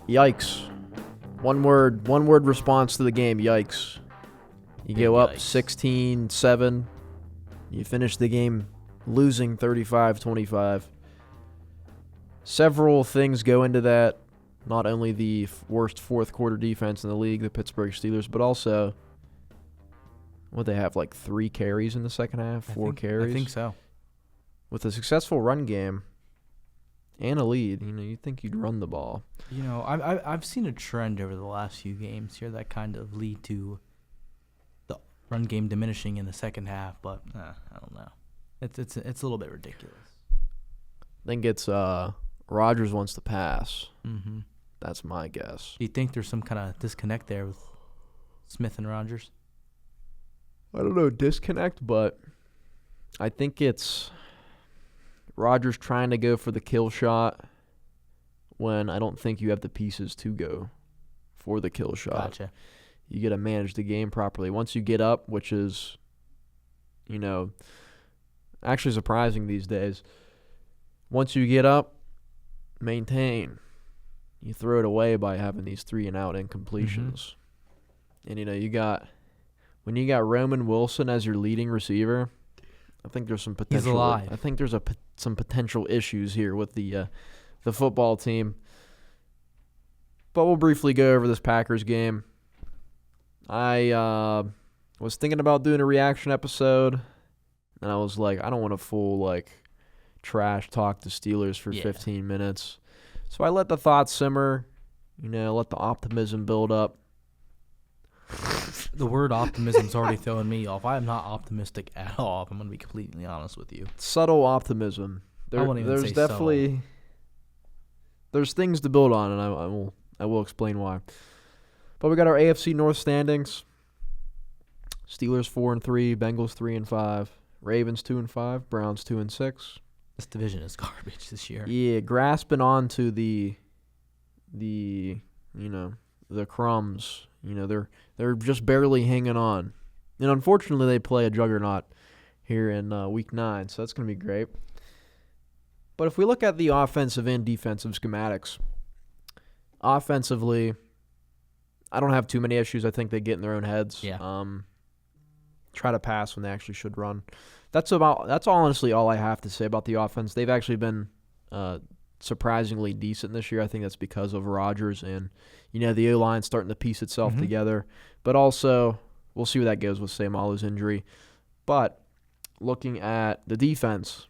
Yikes. One word response to the game, yikes. You go up 16-7. You finish the game losing 35-25. Several things go into that. Not only the worst fourth quarter defense in the league, the Pittsburgh Steelers, but also, what they have, like 3 carries in the second half? 4 carries? I think so. With a successful run game and a lead, you'd think you'd run the ball. I've seen a trend over the last few games here that kind of lead to the run game diminishing in the second half, but I don't know. It's a little bit ridiculous. I think it's Rodgers wants to pass. Mm-hmm. That's my guess. Do you think there's some kind of disconnect there with Smith and Rodgers? I don't know, disconnect, but I think it's Rodgers trying to go for the kill shot when I don't think you have the pieces to go for the kill shot. Gotcha. You got to manage the game properly. Once you get up, which is, actually surprising these days, once you get up, maintain. You throw it away by having these 3-and-out incompletions. Mm-hmm. And, when you got Roman Wilson as your leading receiver, I think there's some potential. He's alive. I think there's some potential issues here with the football team. But we'll briefly go over this Packers game. I was thinking about doing a reaction episode, and I was like, I don't want to full trash talk the Steelers for 15 minutes. So I let the thoughts simmer, let the optimism build up. The word optimism's already throwing me off. I am not optimistic at all, if I'm going to be completely honest with you. Subtle optimism. I won't even there's say definitely subtle. There's things to build on, and I will explain why. But we got our AFC North standings. Steelers 4-3, Bengals 3-5, Ravens 2-5, Browns 2-6. This division is garbage this year. Yeah, grasping on to the crumbs. They're just barely hanging on. And unfortunately, they play a juggernaut here in Week 9, so that's going to be great. But if we look at the offensive and defensive schematics, offensively, I don't have too many issues. I think they get in their own heads. Yeah. Try to pass when they actually should run. That's honestly all I have to say about the offense. They've actually been surprisingly decent this year. I think that's because of Rodgers and the O-line starting to piece itself together. But also, we'll see where that goes with Seumalo's injury. But looking at the defense,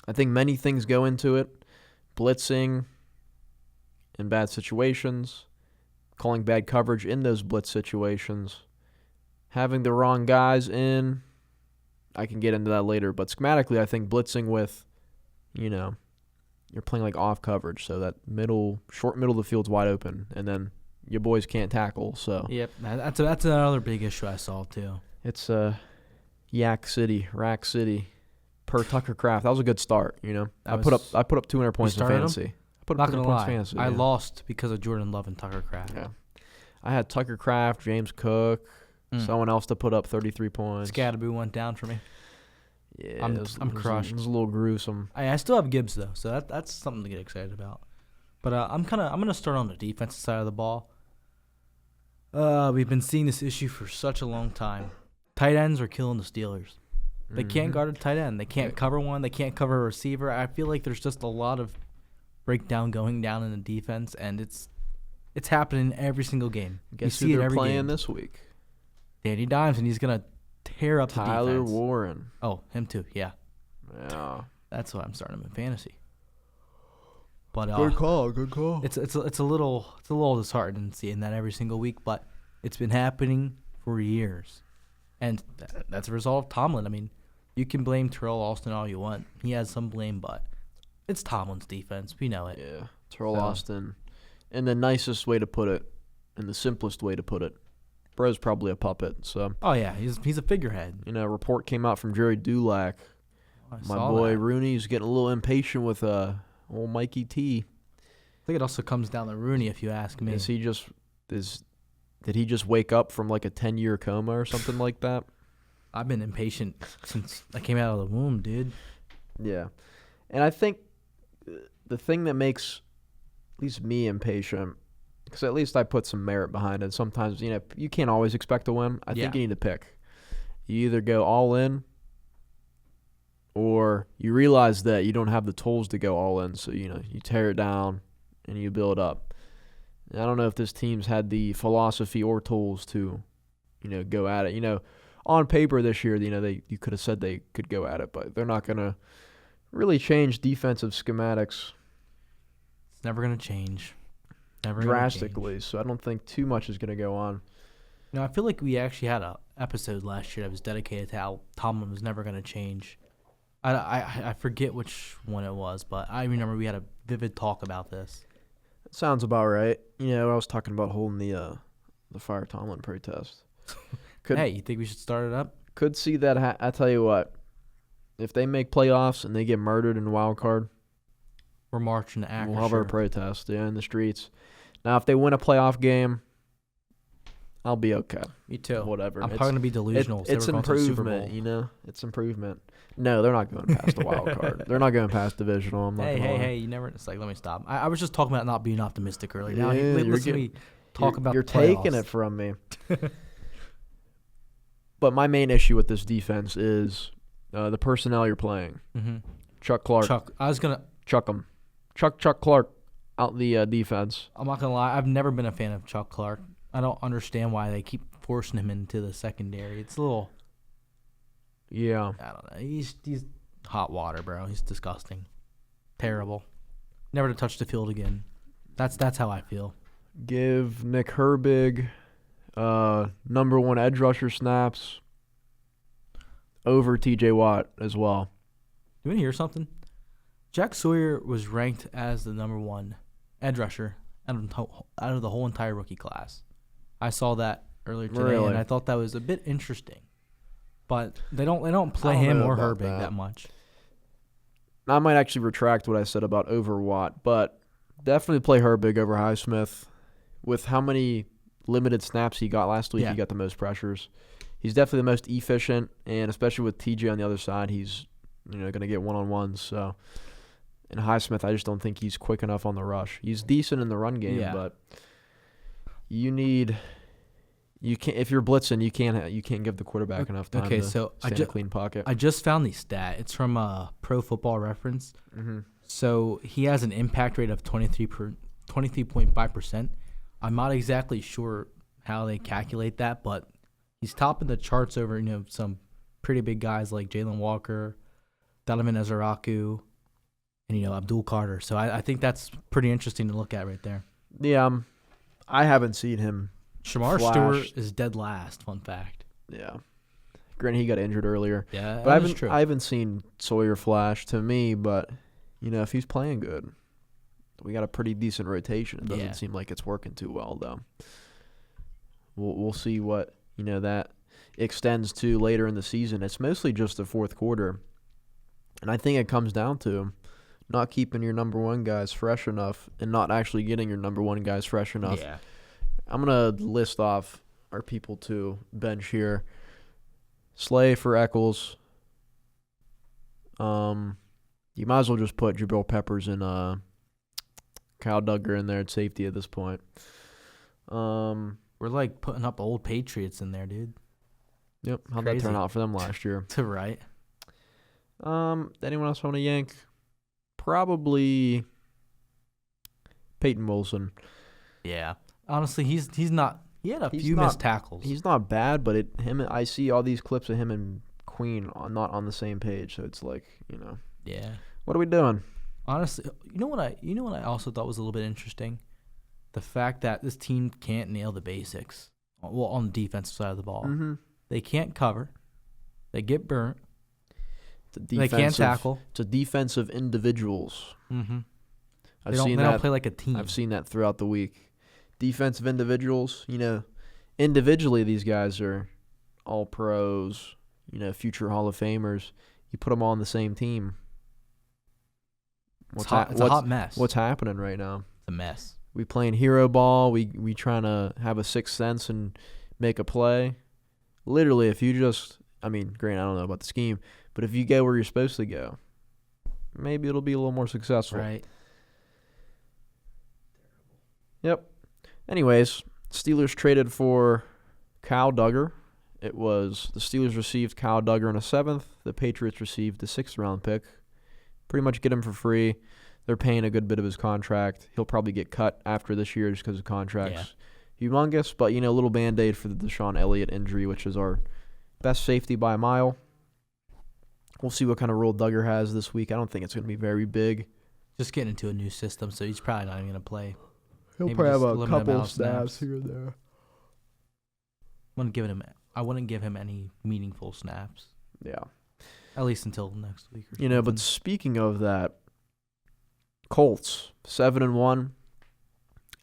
I think many things go into it. Blitzing in bad situations, calling bad coverage in those blitz situations, having the wrong guys in. I can get into that later, but schematically, I think blitzing with, you're playing off coverage, so that short middle of the field's wide open, and then your boys can't tackle. So yep, that's another big issue I saw too. It's Rack City, per Tucker Craft. That was a good start. I put up 200 points in fantasy. I put up 200 points in fantasy. I lost because of Jordan Love and Tucker Craft. Yeah, I had Tucker Craft, James Cook. Someone else to put up 33 points. Scatterboo went down for me. Yeah, I'm crushed. It was a little gruesome. I still have Gibbs though, so that's something to get excited about. But I'm gonna start on the defensive side of the ball. We've been seeing this issue for such a long time. Tight ends are killing the Steelers. They can't guard a tight end. They can't cover one. They can't cover a receiver. I feel like there's just a lot of breakdown going down in the defense, and it's happening every single game. Guess who they're playing this week? Danny Dimes, and he's going to tear up Tyler the defense. Warren. Oh, him too, yeah. Yeah. That's why I'm starting him in fantasy. But good call. It's a little disheartening seeing that every single week, but it's been happening for years. And that's a result of Tomlin. I mean, you can blame Terrell Austin all you want. He has some blame, but it's Tomlin's defense. We know it. Yeah, Terrell Austin. In the nicest way to put it, in the simplest way to put it, bro's probably a puppet. So. Oh yeah, he's a figurehead. A report came out from Jerry Dulac. My boy Rooney's getting a little impatient with old Mikey T. I think it also comes down to Rooney, if you ask me. Did he just wake up from a 10-year coma or something like that? I've been impatient since I came out of the womb, dude. Yeah. And I think the thing that makes at least me impatient, because at least I put some merit behind it. Sometimes, you can't always expect to win. I think you need to pick. You either go all in or you realize that you don't have the tools to go all in. So, you tear it down and you build up. And I don't know if this team's had the philosophy or tools to, go at it. On paper this year, you could have said they could go at it, but they're not going to really change defensive schematics. It's never going to change. Never Drastically. Change. So I don't think too much is going to go on. I feel like we actually had a episode last year that was dedicated to how Tomlin was never going to change. I forget which one it was, but I remember we had a vivid talk about this. That sounds about right. I was talking about holding the Fire Tomlin protest. Hey, you think we should start it up? Could see that. I tell you what, if they make playoffs and they get murdered in the wild card, we're marching to Akron. We'll have our protest, in the streets. Now, if they win a playoff game, I'll be okay. Me too. Whatever. I'm probably going to be delusional. It's improvement, It's improvement. No, they're not going past the wild card. They're not going past divisional. Hey, you never. It's like, let me stop. I was just talking about not being optimistic earlier. Now, listen to me talk about You're the playoffs. taking it from me. But my main issue with this defense is the personnel you're playing. Mm-hmm. Chuck Clark. I was going to. Chuck him. Chuck Clark out the defense. I'm not going to lie. I've never been a fan of Chuck Clark. I don't understand why they keep forcing him into the secondary. It's a little. Yeah. I don't know. He's hot water, bro. He's disgusting. Terrible. Never to touch the field again. That's how I feel. Give Nick Herbig number one edge rusher snaps over TJ Watt as well. You want to hear something? Jack Sawyer was ranked as the number one edge rusher out of the whole entire rookie class. I saw that earlier today, and I thought that was a bit interesting. But they don't play him or Herbig that much. I might actually retract what I said about over Watt, but definitely play Herbig over Highsmith. With how many limited snaps he got last week, he got the most pressures. He's definitely the most efficient, and especially with TJ on the other side, he's going to get one-on-ones. So, and Highsmith, I just don't think he's quick enough on the rush. He's decent in the run game, but you can't if you're blitzing, you can't give the quarterback enough time to stay in a clean pocket. I just found the stat. It's from Pro Football Reference. Mm-hmm. So he has an impact rate of 23.5%. I'm not exactly sure how they calculate that, but he's topping the charts over some pretty big guys like Jalen Walker, Donovan Ezeraku, and Abdul Carter. So I think that's pretty interesting to look at right there. Yeah, I haven't seen him. Shamar Stewart is dead last. Fun fact. Yeah, granted he got injured earlier. Yeah, but I haven't seen Sawyer flash to me. But if he's playing good, we got a pretty decent rotation. It doesn't seem like it's working too well though. We'll see what that extends to later in the season. It's mostly just the fourth quarter, and I think it comes down to not keeping your number one guys fresh enough and not actually getting your number one guys fresh enough. Yeah. I'm going to list off our people to bench here. Slay for Eccles. You might as well just put Jabril Peppers and Kyle Duggar in there at safety at this point. We're like putting up old Patriots in there, dude. Yep. How'd that turn out for them last year? Right. Anyone else want to yank? Probably Peyton Wilson. Yeah. Honestly, he's not. He had a few missed tackles. He's not bad, but I see all these clips of him and Queen not on the same page. So it's like, Yeah. What are we doing? Honestly, you know what I also thought was a little bit interesting? The fact that this team can't nail the basics. Well, on the defensive side of the ball. Mm-hmm. They can't cover. They get burnt. They can't tackle. It's a defensive individuals. Mm-hmm. They don't play like a team. I've seen that throughout the week. Defensive individuals, individually these guys are all pros, future Hall of Famers. You put them all on the same team. It's a hot mess. What's happening right now? It's a mess. We playing hero ball. We trying to have a sixth sense and make a play. Literally, if you just, granted, I don't know about the scheme, but if you go where you're supposed to go, maybe it'll be a little more successful. Right. Yep. Anyways, Steelers traded for Kyle Duggar. It was the Steelers received Kyle Duggar in a 7th. The Patriots received the 6th-round pick. Pretty much get him for free. They're paying a good bit of his contract. He'll probably get cut after this year just because the contract's humongous. But, a little Band-Aid for the Deshaun Elliott injury, which is our best safety by a mile. We'll see what kind of role Duggar has this week. I don't think it's going to be very big. Just getting into a new system, so he's probably not even going to play. He'll Maybe probably have just a limit him couple out of of snaps snaps. here and there. I wouldn't give him any meaningful snaps, Yeah. at least until next week. Or But something. speaking of that, Colts 7-1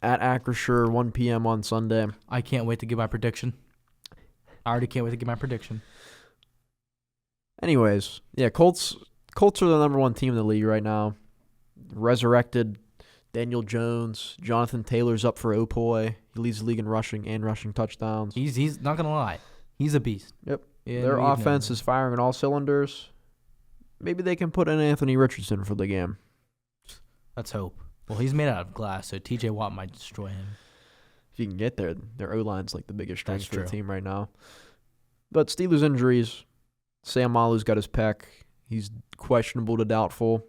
at Acrisure, 1 p.m. on Sunday. I can't wait to give my prediction. I already can't wait to give my prediction. Anyways, yeah, Colts are the number 1 team in the league right now. Resurrected Daniel Jones, Jonathan Taylor's up for Opoy. He leads the league in rushing and rushing touchdowns. He's not gonna lie, he's a beast. Yep. Yeah, Their we've known offense that. is firing on all cylinders. Maybe they can put in Anthony Richardson for the game. Let's hope. Well, he's made out of glass, so T.J. Watt might destroy him. If you can get there, their O-line's like the biggest strength That's for the true. team right now. But Steelers injuries, Sam Malu's got his pec. He's questionable to doubtful.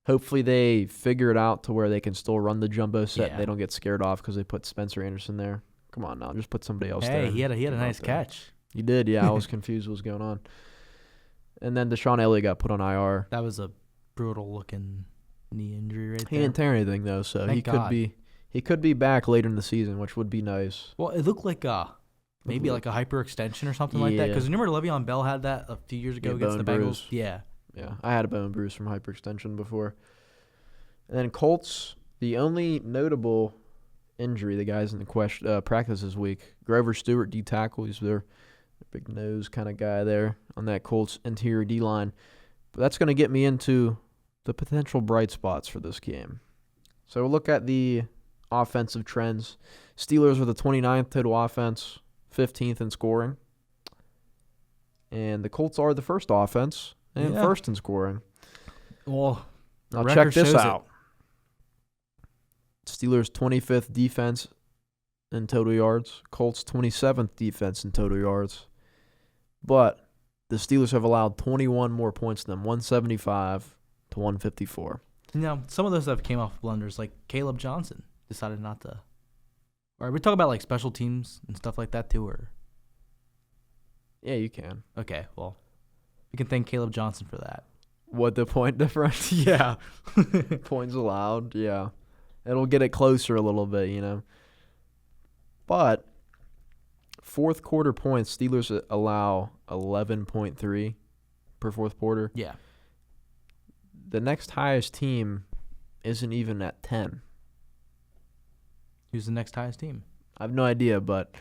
Hopefully they figure it out to where they can still run the jumbo set. Yeah. They don't get scared off because they put Spencer Anderson there. Come on now, just put somebody else there. Hey, he had a Get him out nice there. catch. He did, yeah. I was confused what was going on. And then Deshaun Elliott got put on IR. That was a brutal looking knee injury right He there. didn't tear anything though, so Thank God. he could be back later in the season, which would be nice. Well, it looked like maybe like a hyperextension or something like that. Yeah. Because remember Le'Veon Bell had that a few years ago Yeah, against the bone Bengals. bruise. Yeah. Yeah, I had a bone bruise from hyperextension before. And then Colts, the only notable injury, the guys in the practice this week, Grover Stewart, D tackle, he's their big nose kind of guy there on that Colts interior D line. But that's going to get me into the potential bright spots for this game. So we'll look at the offensive trends. Steelers are the 29th total offense, 15th in scoring. And the Colts are the first offense and Yeah. first in scoring. Well, the Now record check this shows it. out. Steelers 25th defense in total yards. Colts 27th defense in total yards. But the Steelers have allowed 21 more points than them, 175 to 154. Some of those stuff came off blunders. Like Caleb Johnson decided not to. Or are we talking about like special teams and stuff like that too? Or Yeah, you can. okay, well, we can thank Caleb Johnson for that. What, the point difference? Yeah. Points allowed, yeah. It'll get it closer a little bit, But fourth quarter points, Steelers allow 11.3 per fourth quarter. Yeah. The next highest team isn't even at 10. Who's the next highest team? I have no idea, but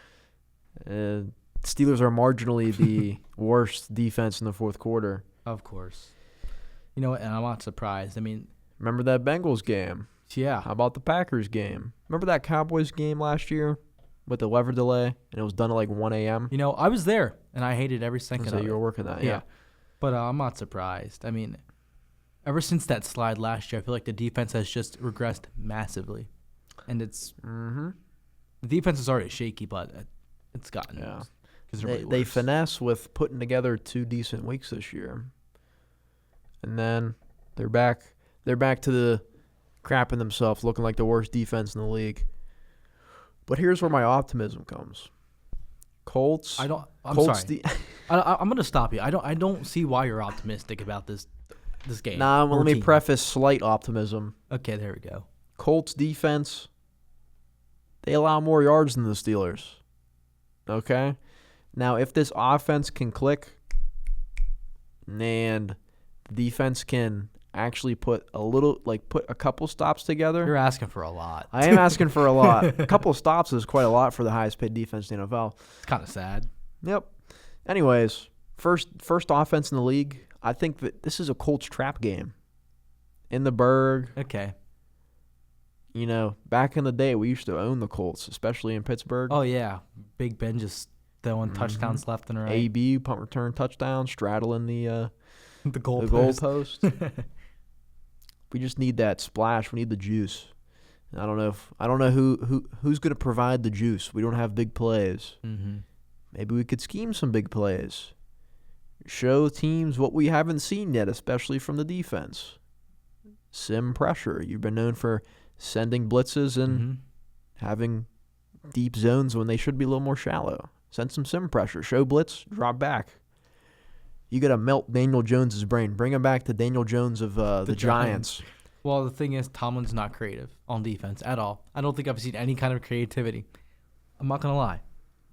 Steelers are marginally the worst defense in the fourth quarter. Of course. You know what? And I'm not surprised. I mean, Remember that Bengals game? yeah. How about the Packers game? Remember that Cowboys game last year with the weather delay, and it was done at like 1 a.m.? You know, I was there, and I hated every second So of you it. were working that, Yeah. yeah. But I'm not surprised. I mean, ever since that slide last year, I feel like the defense has just regressed massively. And the defense is already shaky, but it's gotten Yeah. considerably They worse. finesse with putting together 2 decent weeks this year. And then they're back to the crapping themselves, looking like the worst defense in the league. But here's where my optimism comes. Colts. I'm Colts sorry. I'm going to stop you. I don't see why you're optimistic about this game. Well, or let me team. preface slight optimism. Okay, there we go. Colts defense, they allow more yards than the Steelers. Okay? Now, if this offense can click and the defense can actually put a couple stops together. You're asking for a lot. I am asking for a lot. A couple stops is quite a lot for the highest paid defense in the NFL. It's kind of sad. Yep. Anyways, first offense in the league. I think that this is a Colts trap game. In the Berg, Okay. Back in the day, we used to own the Colts, especially in Pittsburgh. Oh, yeah. Big Ben just throwing touchdowns left and right. AB, punt return touchdown, straddling the The the goalpost. goalpost. We just need that splash. We need the juice. And I don't know who's going to provide the juice. We don't have big plays. Mm-hmm. Maybe we could scheme some big plays. Show teams what we haven't seen yet, especially from the defense. Sim pressure. You've been known for sending blitzes and Mm-hmm. having deep zones when they should be a little more shallow. Send some sim pressure. Show blitz, drop back. You got to melt Daniel Jones's brain. Bring him back to Daniel Jones of the Giants. Well, the thing is, Tomlin's not creative on defense at all. I don't think I've seen any kind of creativity. I'm not gonna lie.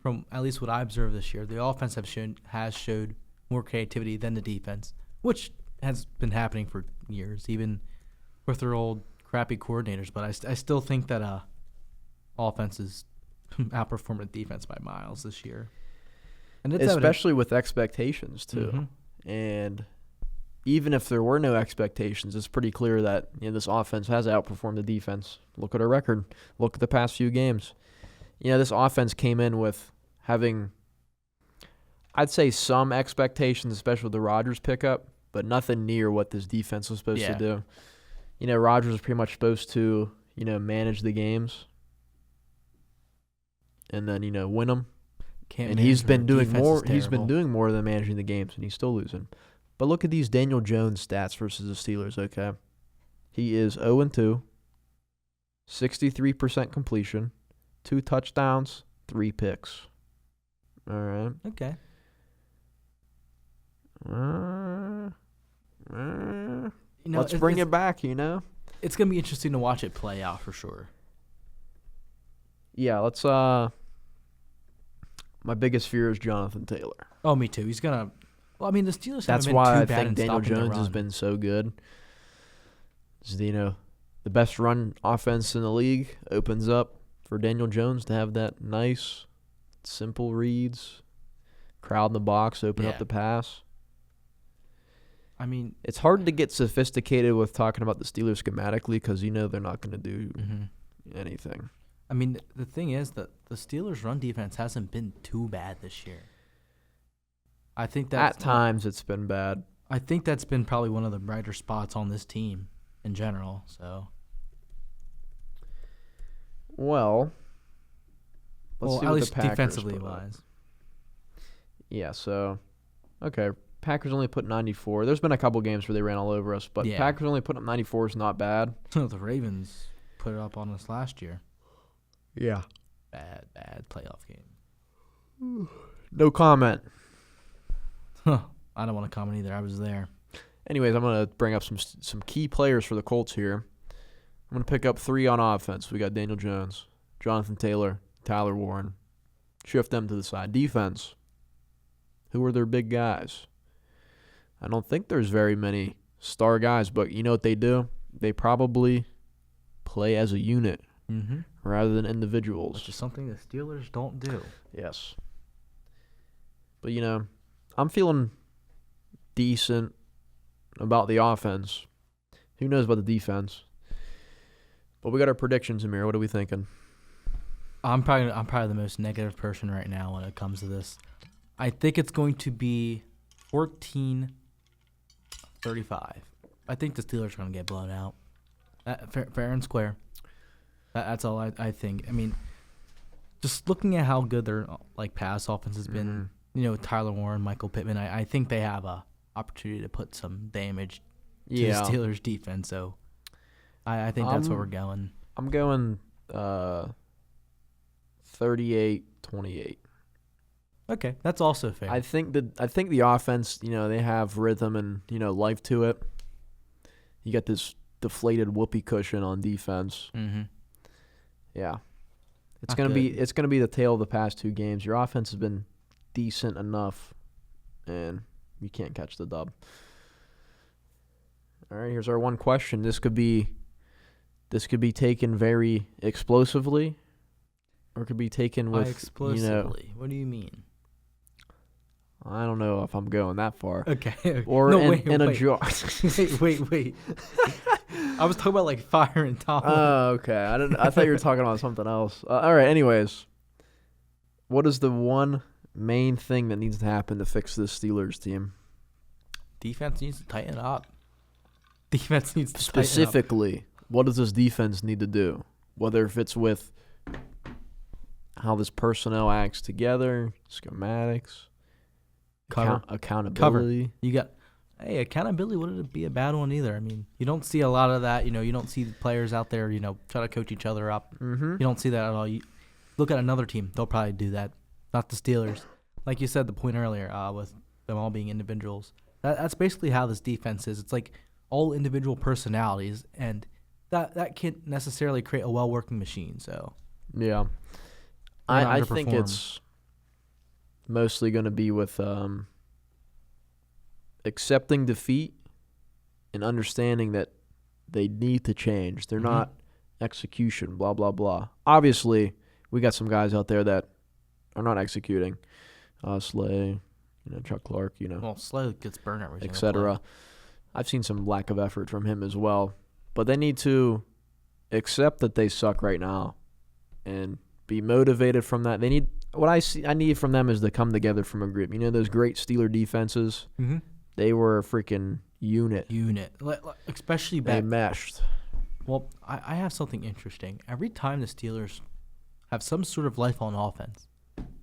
From at least what I observed this year, the offense has showed more creativity than the defense, which has been happening for years, even with their old crappy coordinators. But I still think that offense is outperforming defense by miles this year, and it's especially with expectations too. Mm-hmm. And even if there were no expectations, it's pretty clear that this offense has outperformed the defense. Look at our record. Look at the past few games. This offense came in with having, I'd say, some expectations, especially with the Rodgers pickup, but nothing near what this defense was supposed to do. Rodgers was pretty much supposed to, manage the games and then, win them. And he's been doing more. He's been doing more than managing the games, and he's still losing. But look at these Daniel Jones stats versus the Steelers, okay? He is 0-2, 63% completion, 2 touchdowns, 3 picks. All right. Okay. Let's bring it back, It's going to be interesting to watch it play out for sure. Yeah, let's my biggest fear is Jonathan Taylor. Oh, me too. He's going to Well, I mean, the Steelers That's haven't been why too I bad think in Daniel stopping the Jones has run. been so good. The best run offense in the league opens up for Daniel Jones to have that nice, simple reads, crowd in the box, open up the pass. I mean, it's hard to get sophisticated with talking about the Steelers schematically because they're not going to do anything. I mean, the thing is that the Steelers' run defense hasn't been too bad this year. I think that at times it's been bad. I think that's been probably one of the brighter spots on this team in general. So, let's see at what least the Packers defensively put up. wise. Yeah. So, okay. Packers only put 94. There's been a couple games where they ran all over us, but Packers only put up 94 is not bad. The Ravens put it up on us last year. Yeah. Bad playoff game. No comment. I don't want to comment either. I was there. Anyways, I'm going to bring up some key players for the Colts here. I'm going to pick up 3 on offense. We got Daniel Jones, Jonathan Taylor, Tyler Warren. Shift them to the side. Defense. Who are their big guys? I don't think there's very many star guys, but you know what they do? They probably play as a unit rather than individuals. Which is something the Steelers don't do. Yes. But, I'm feeling decent about the offense. Who knows about the defense? But we got our predictions, Amere. What are we thinking? I'm probably the most negative person right now when it comes to this. I think it's going to be 14-35. I think the Steelers are going to get blown out. Fair and square. That's all I think. I mean, just looking at how good their pass offense has been, Tyler Warren, Michael Pittman, I think they have a opportunity to put some damage to the Steelers defense. So I think that's where we're going. I'm going 38-28. Okay, that's also fair. I think the offense, they have rhythm and life to it. You got this deflated whoopee cushion on defense. Yeah, it's gonna be the tale of the past 2 games. Your offense has been decent enough, and you can't catch the dub. All right, here's our one question. This could be taken very explosively, or it could be taken with explosively. What do you mean? I don't know if I'm going that far. Okay. Or in a jar. Wait. I was talking about fire and top. Oh, okay. I thought you were talking about something else. All right. Anyways, what is the one main thing that needs to happen to fix this Steelers team? Defense needs to tighten up. Defense needs to Specifically, what does this defense need to do? Whether if it's with how this personnel acts together, schematics, accountability. You got, accountability wouldn't be a bad one either. I mean, you don't see a lot of that. You don't see the players out there, try to coach each other up. Mm-hmm. You don't see that at all. You look at another team, they'll probably do that. Not the Steelers. Like you said, the point earlier with them all being individuals. That's basically how this defense is. It's like all individual personalities, and that can't necessarily create a well-working machine. So yeah, I think it's mostly going to be with accepting defeat and understanding that they need to change. They're not execution, blah, blah, blah. Obviously, we got some guys out there that are not executing. Slay, Chuck Clark, Well, Slay gets burned every single etc. play. I've seen some lack of effort from him as well. But they need to accept that they suck right now and be motivated from that. They need what I need from them is to come together from a group. Those great Steeler defenses? Mm-hmm. They were a freaking unit. Especially They back. meshed. Well, I have something interesting. Every time the Steelers have some sort of life on offense,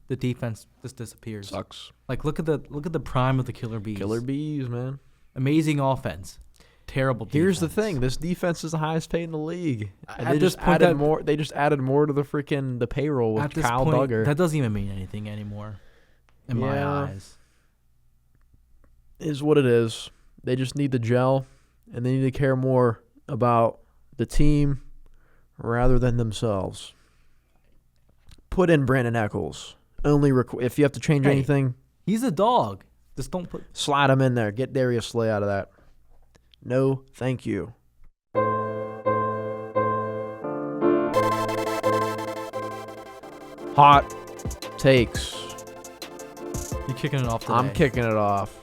the defense just disappears. Sucks. Like look at the prime of the Killer Bees. Killer Bees, man. Amazing offense. Terrible defense. Here's the thing: this defense is the highest paid in the league, and At they this just point, added more. They just added more to the payroll with at this Kyle point, Duggar. that doesn't even mean anything anymore, in my eyes. Is what it is. They just need to gel, and they need to care more about the team rather than themselves. Put in Brandon Eccles. Only if you have to change anything, He's a dog. Just don't put. slide him in there. Get Darius Slay out of that. No, thank you. Hot takes. You're kicking it off today. I'm kicking it off.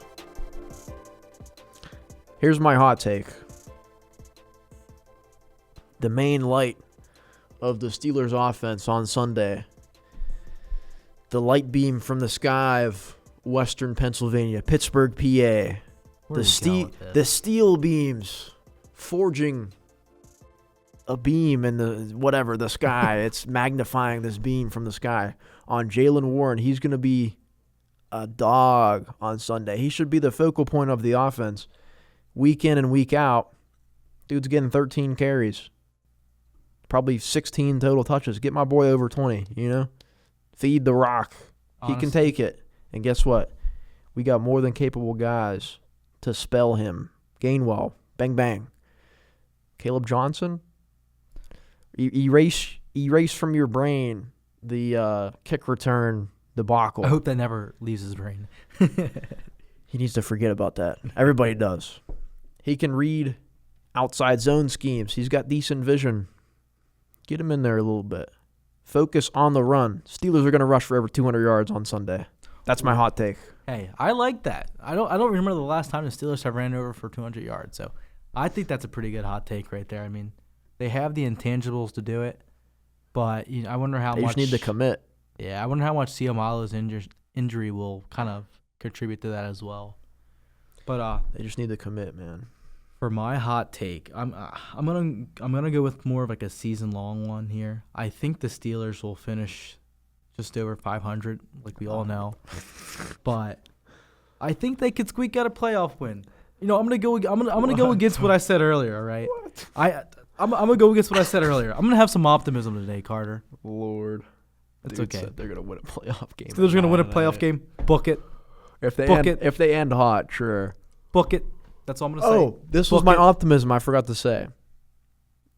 Here's my hot take. The main light of the Steelers offense on Sunday. The light beam from the sky of Western Pennsylvania, Pittsburgh, PA. Where are you going with this? The steel beams forging a beam in the sky. It's magnifying this beam from the sky on Jaylen Warren. He's going to be a dog on Sunday. He should be the focal point of the offense. Week in and week out, dude's getting 13 carries. Probably 16 total touches. Get my boy over 20, Feed the rock. Honestly, He can take it. And guess what? We got more than capable guys to spell him. Gainwell, bang, bang. Caleb Johnson, erase from your brain the kick return debacle. I hope that never leaves his brain. He needs to forget about that. Everybody does. He can read outside zone schemes. He's got decent vision. Get him in there a little bit. Focus on the run. Steelers are going to rush for over 200 yards on Sunday. That's my hot take. Hey, I like that. I don't remember the last time the Steelers have ran over for 200 yards. So I think that's a pretty good hot take right there. I mean, they have the intangibles to do it, but I wonder how They much. just need to commit. Yeah, I wonder how much Ciamalo's injury will kind of contribute to that as well. But They just need to commit, man. for my hot take, I'm gonna go with more of like a season long one here. I think the Steelers will finish just over 500, like we all know, but I think they could squeak out a playoff win. I'm gonna go against what I said earlier. All right, I'm gonna go against what I said earlier. I'm gonna have some optimism today, Carter. Lord. That's Dude okay. said they're going to win a playoff game. Steelers are gonna win a playoff game. Book it. If Book they it. if they end hot, sure. Book it. That's all I'm gonna say. Oh, this was Book my it. optimism. I forgot to say.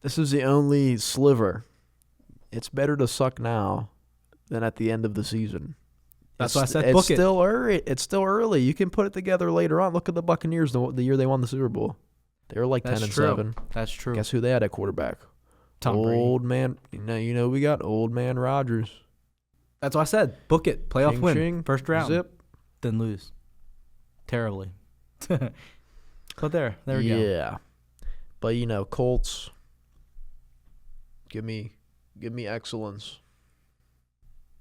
This is the only sliver. It's better to suck now than at the end of the season. That's why I said it's book it. still early. It's still early. You can put it together later on. Look at the Buccaneers the year they won the Super Bowl. They were like That's 10-7. That's true. Guess who they had at quarterback? Tom Brady. Old man. We got old man Rodgers. That's what I said. Book it. Playoff Ching, win. ching. First round. Zip. Then lose. Terribly. But there we go. Yeah. But Colts. Give me excellence.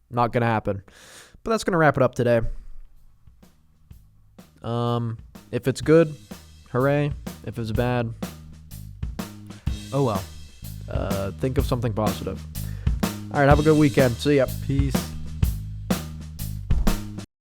Not gonna happen. But that's gonna wrap it up today. If it's good, hooray. If it's bad, Oh well. think of something positive. All right, have a good weekend. See ya. Peace.